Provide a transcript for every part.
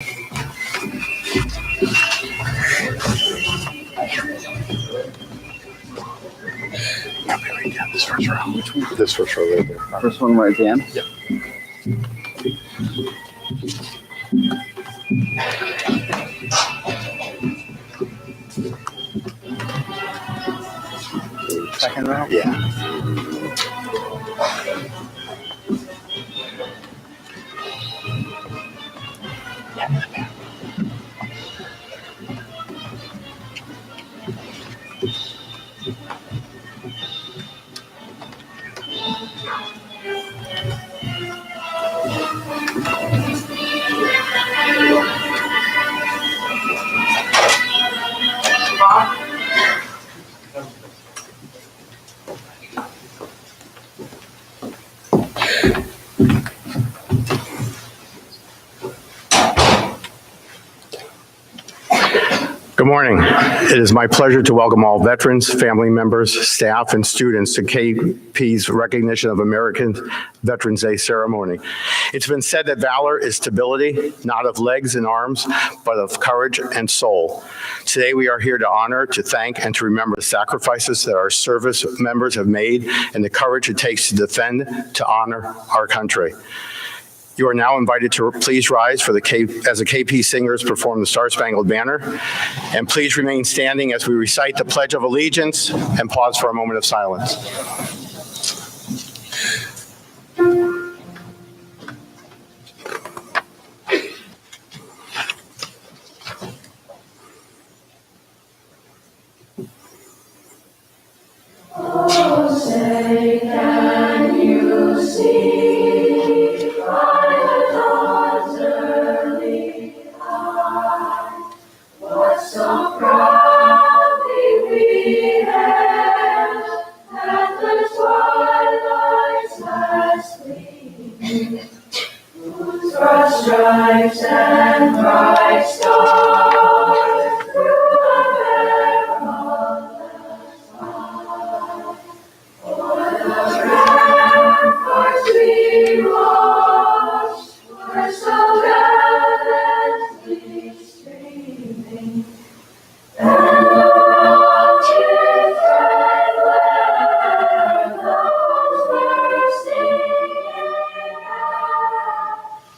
This first row. Which one? This first row right there. First one right at the end? Yep. Second row? Yeah. Good morning. It is my pleasure to welcome all veterans, family members, staff, and students to KP's recognition of American Veterans Day ceremony. It's been said that valor is stability, not of legs and arms, but of courage and soul. Today we are here to honor, to thank, and to remember the sacrifices that our service members have made and the courage it takes to defend, to honor our country. You are now invited to please rise for as the KP singers perform the Star Spangled Banner. And please remain standing as we recite the Pledge of Allegiance and pause for a moment of silence. Oh, say, can you see? So proudly we hailed at the twilight's last gleaming, whose broad stripes and bright stars through the perilous fight. O'er the ramparts we watched were so gallantly streaming. And the rocket thread where those bursting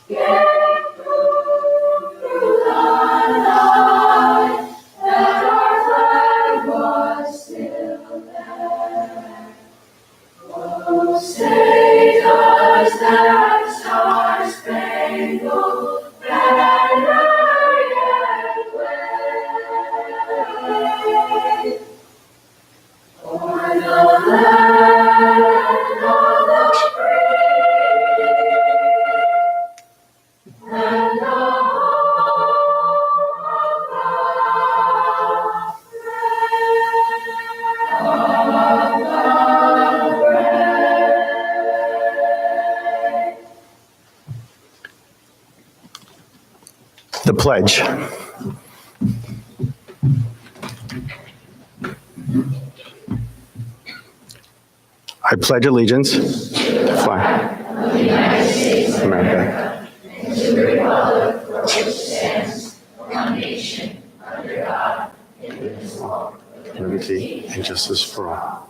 gave proof through the night that our flag was still there. Oh, say does that star-spangled banner yet wave o'er the land of the free and the home of the brave. The Pledge. I pledge allegiance to the flag Of the United States of America and to the republic for which it stands, one nation, under God, indivisible, with liberty and justice for all.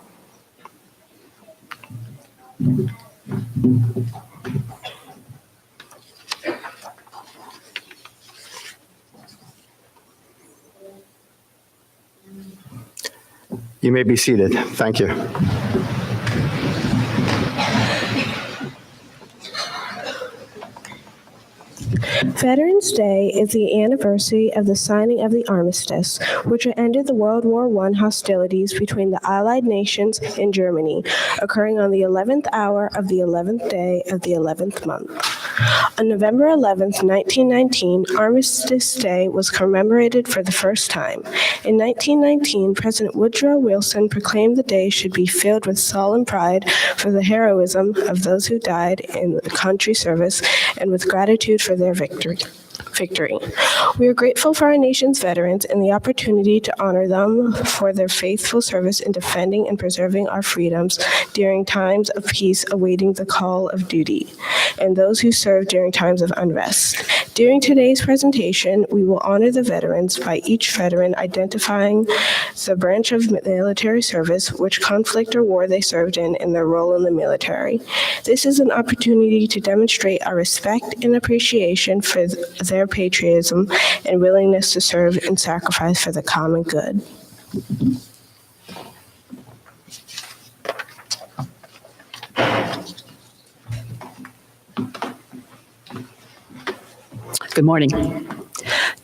You may be seated. Thank you. Veterans Day is the anniversary of the signing of the armistice, which ended the World War I hostilities between the Allied nations and Germany, occurring on the 11th hour of the 11th day of the 11th month. On November 11th, 1919, Armistice Day was commemorated for the first time. In 1919, President Woodrow Wilson proclaimed the day should be filled with solemn pride for the heroism of those who died in the country service and with gratitude for their victory. victory. We are grateful for our nation's veterans and the opportunity to honor them for their faithful service in defending and preserving our freedoms during times of peace awaiting the call of duty, and those who serve during times of unrest. During today's presentation, we will honor the veterans by each veteran identifying the branch of military service, which conflict or war they served in, and their role in the military. This is an opportunity to demonstrate our respect and appreciation for their patriotism and willingness to serve and sacrifice for the common good. Good morning.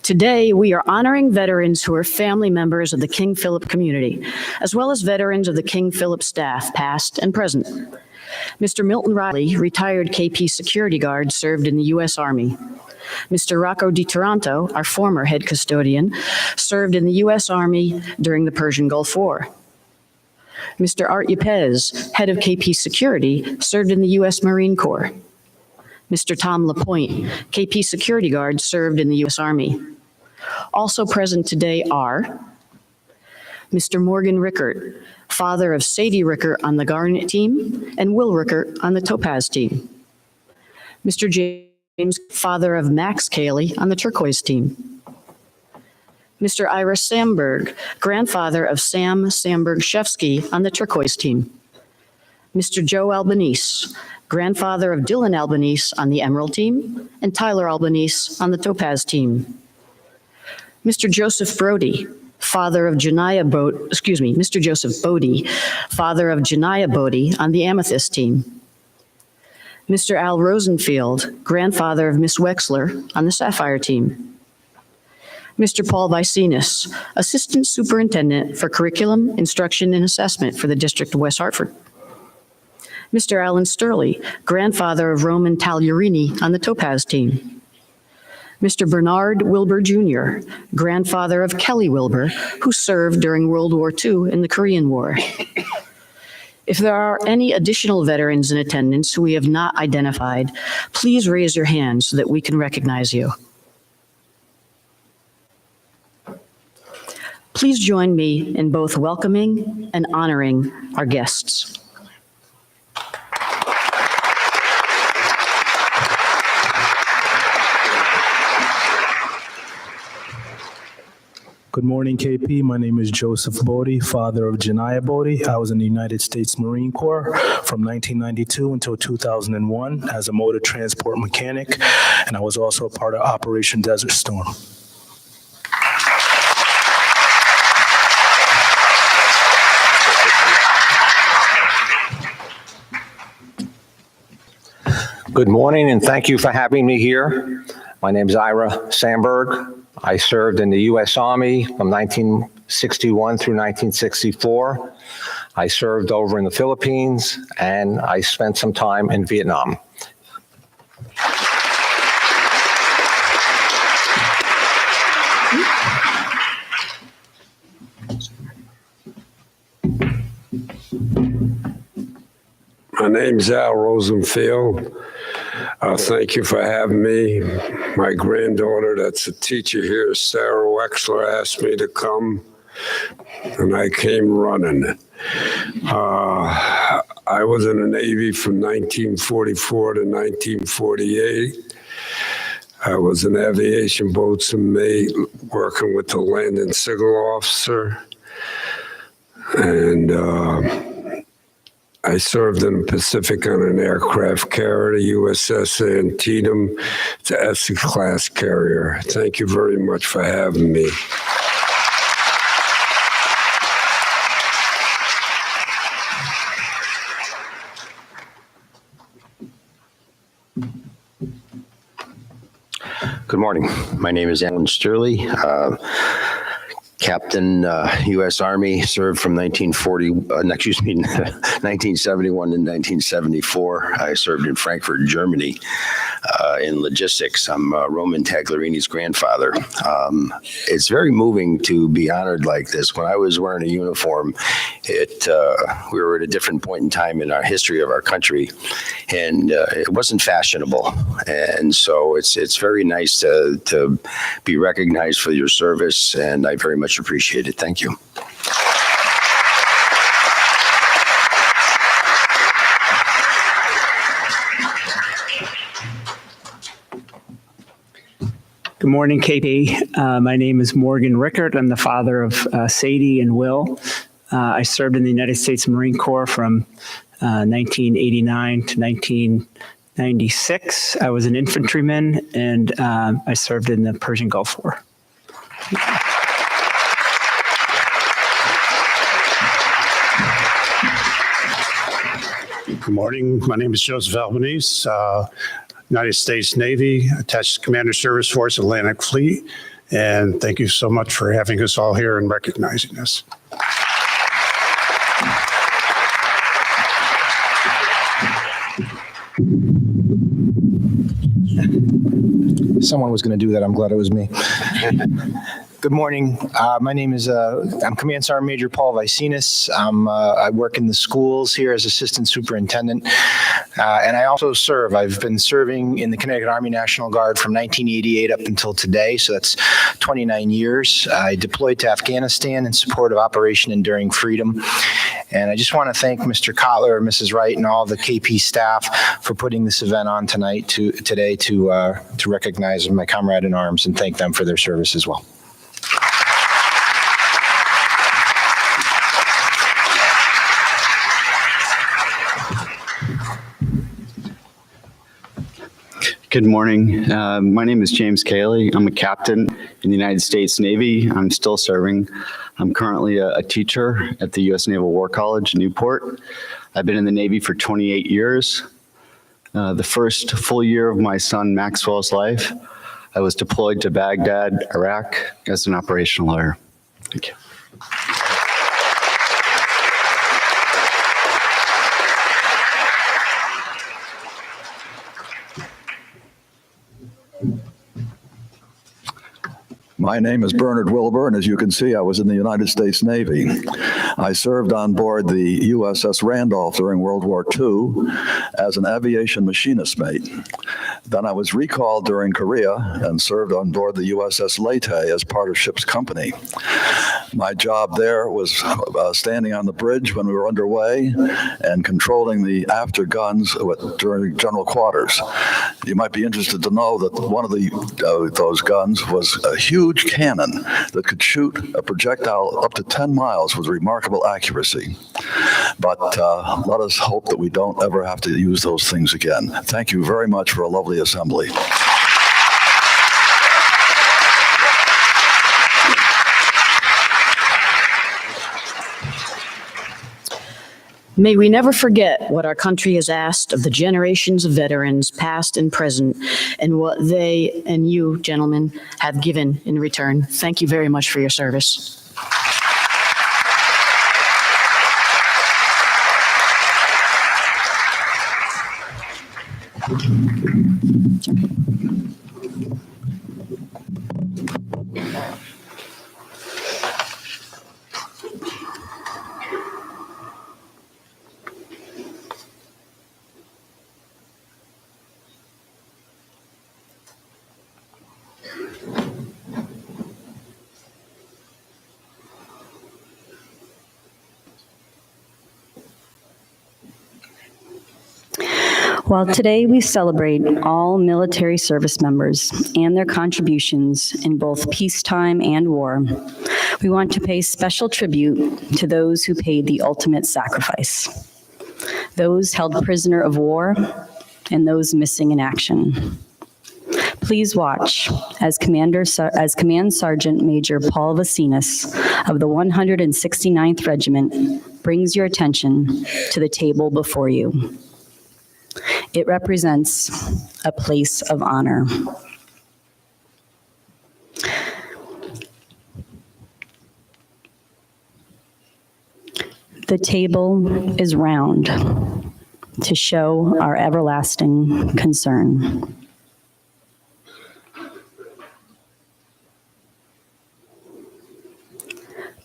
Today, we are honoring veterans who are family members of the King Philip community, as well as veterans of the King Philip staff, past and present. Mr. Milton Riley, retired KP security guard, served in the U.S. Army. Mr. Rocco Di Taranto, our former head custodian, served in the U.S. Army during the Persian Gulf War. Mr. Art Yepes, head of KP security, served in the U.S. Marine Corps. Mr. Tom LaPointe, KP security guard, served in the U.S. Army. Also present today are Mr. Morgan Rickert, father of Sadie Rickert on the Garnet team and Will Rickert on the Topaz team. Mr. James, father of Max Cayley on the Turquoise team. Mr. Ira Samberg, grandfather of Sam Samberg-Shefsky on the Turquoise team. Mr. Joe Albanese, grandfather of Dylan Albanese on the Emerald team and Tyler Albanese on the Topaz team. Mr. Joseph Brody, father of Mr. Joseph Bodie, father of Janiyah Bodie on the Amethyst team. Mr. Al Rosenfield, grandfather of Miss Wexler on the Sapphire team. Mr. Paul Vicenius, assistant superintendent for curriculum, instruction, and assessment for the District of West Hartford. Mr. Alan Sturley, grandfather of Roman Tagliarini on the Topaz team. Mr. Bernard Wilbur Jr., grandfather of Kelly Wilbur, who served during World War II in the Korean War. If there are any additional veterans in attendance who we have not identified, please raise your hand so that we can recognize you. Please join me in both welcoming and honoring our guests. Good morning, KP. My name is Joseph Bodie, father of Janiyah Bodie. I was in the United States Marine Corps from 1992 until 2001 as a motor transport mechanic, and I was also a part of Operation Desert Storm. Good morning, and thank you for having me here. My name is Ira Samberg. I served in the U.S. Army from 1961 through 1964. I served over in the Philippines, and I spent some time in Vietnam. My name's Al Rosenfield. Thank you for having me. My granddaughter, that's a teacher here, Sarah Wexler, asked me to come, and I came running. I was in the Navy from 1944 to 1948. I was an aviation boatswain mate working with the landing signal officer. And I served in the Pacific on an aircraft carrier, the USS Antietam. It's an Essex-class carrier. Thank you very much for having me. Good morning. My name is Alan Sturley. Captain, U.S. Army, served from 1971 to 1974. I served in Frankfurt, Germany, in logistics. I'm Roman Taglarini's grandfather. It's very moving to be honored like this. When I was wearing a uniform, we were at a different point in time in our history of our country, and it wasn't fashionable. And so it's very nice to be recognized for your service, and I very much appreciate it. Thank you. Good morning, KP. My name is Morgan Rickert. I'm the father of Sadie and Will. I served in the United States Marine Corps from 1989 to 1996. I was an infantryman, and I served in the Persian Gulf War. Good morning. My name is Joseph Albanese, United States Navy, attached Commander Service Force Atlantic Fleet. And thank you so much for having us all here and recognizing us. Someone was going to do that. I'm glad it was me. Good morning. My name is, I'm Command Sergeant Major Paul Vicenius. I work in the schools here as Assistant Superintendent. And I also serve. I've been serving in the Connecticut Army National Guard from 1988 up until today. So that's 29 years. I deployed to Afghanistan in support of Operation Enduring Freedom. And I just want to thank Mr. Kotler, Mrs. Wright, and all the KP staff for putting this event on today to recognize my comrade in arms and thank them for their service as well. Good morning. My name is James Cayley. I'm a captain in the United States Navy. I'm still serving. I'm currently a teacher at the U.S. Naval War College, Newport. I've been in the Navy for 28 years. The first full year of my son Maxwell's life, I was deployed to Baghdad, Iraq, as an operational lawyer. Thank you. My name is Bernard Wilbur, and as you can see, I was in the United States Navy. I served on board the USS Randolph during World War II as an aviation machinist mate. Then I was recalled during Korea and served on board the USS Leyte as part of ship's company. My job there was standing on the bridge when we were underway and controlling the after guns during general quarters. You might be interested to know that one of those guns was a huge cannon that could shoot a projectile up to 10 miles with remarkable accuracy. But let us hope that we don't ever have to use those things again. Thank you very much for a lovely assembly. May we never forget what our country has asked of the generations of veterans, past and present, and what they and you, gentlemen, have given in return. Thank you very much for your service. While today we celebrate all military service members and their contributions in both peacetime and war, we want to pay special tribute to those who paid the ultimate sacrifice, those held prisoner of war, and those missing in action. Please watch as Command Sergeant Major Paul Vicenius of the 169th Regiment brings your attention to the table before you. It represents a place of honor. The table is round to show our everlasting concern.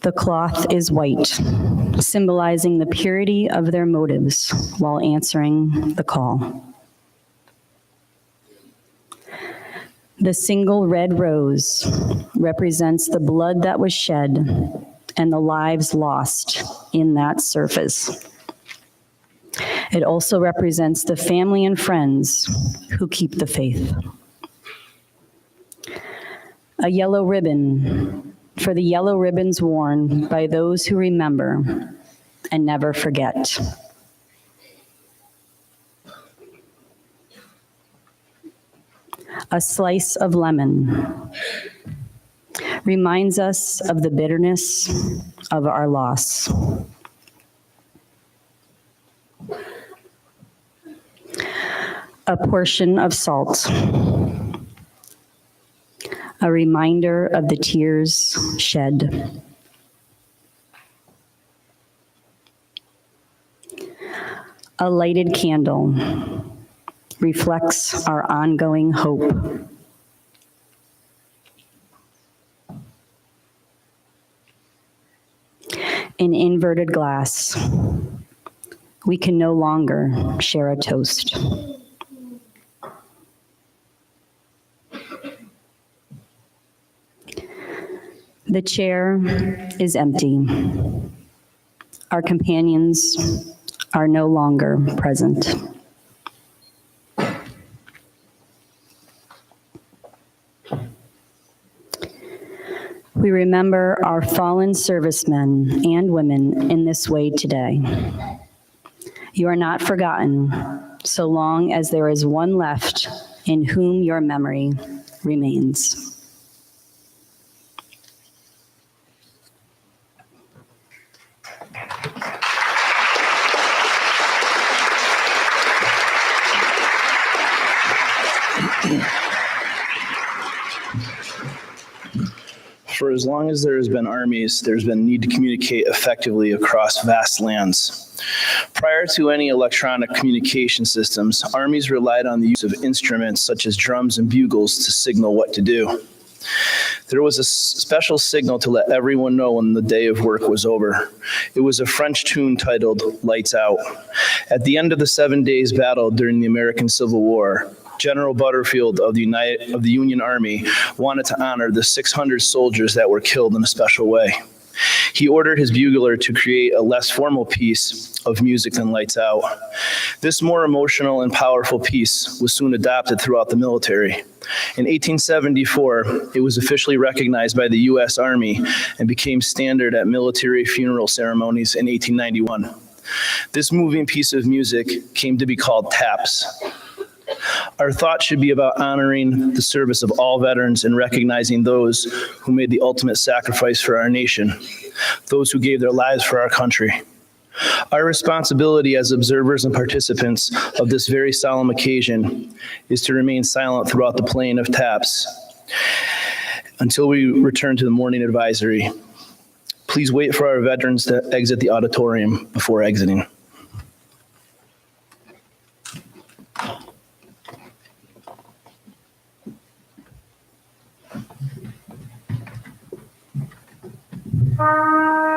The cloth is white, symbolizing the purity of their motives while answering the call. The single red rose represents the blood that was shed and the lives lost in that service. It also represents the family and friends who keep the faith. A yellow ribbon for the yellow ribbons worn by those who remember and never forget. A slice of lemon reminds us of the bitterness of our loss. A portion of salt, a reminder of the tears shed. A lighted candle reflects our ongoing hope. An inverted glass. We can no longer share a toast. The chair is empty. Our companions are no longer present. We remember our fallen servicemen and women in this way today. You are not forgotten so long as there is one left in whom your memory remains. For as long as there has been armies, there's been need to communicate effectively across vast lands. Prior to any electronic communication systems, armies relied on the use of instruments such as drums and bugles to signal what to do. There was a special signal to let everyone know when the day of work was over. It was a French tune titled "Lights Out." At the end of the 7 days battle during the American Civil War, General Butterfield of the Union Army wanted to honor the 600 soldiers that were killed in a special way. He ordered his bugler to create a less formal piece of music than Lights Out. This more emotional and powerful piece was soon adopted throughout the military. In 1874, it was officially recognized by the U.S. Army and became standard at military funeral ceremonies in 1891. This moving piece of music came to be called taps. Our thought should be about honoring the service of all veterans and recognizing those who made the ultimate sacrifice for our nation, those who gave their lives for our country. Our responsibility as observers and participants of this very solemn occasion is to remain silent throughout the playing of taps until we return to the morning advisory. Please wait for our veterans to exit the auditorium before exiting. Thank you.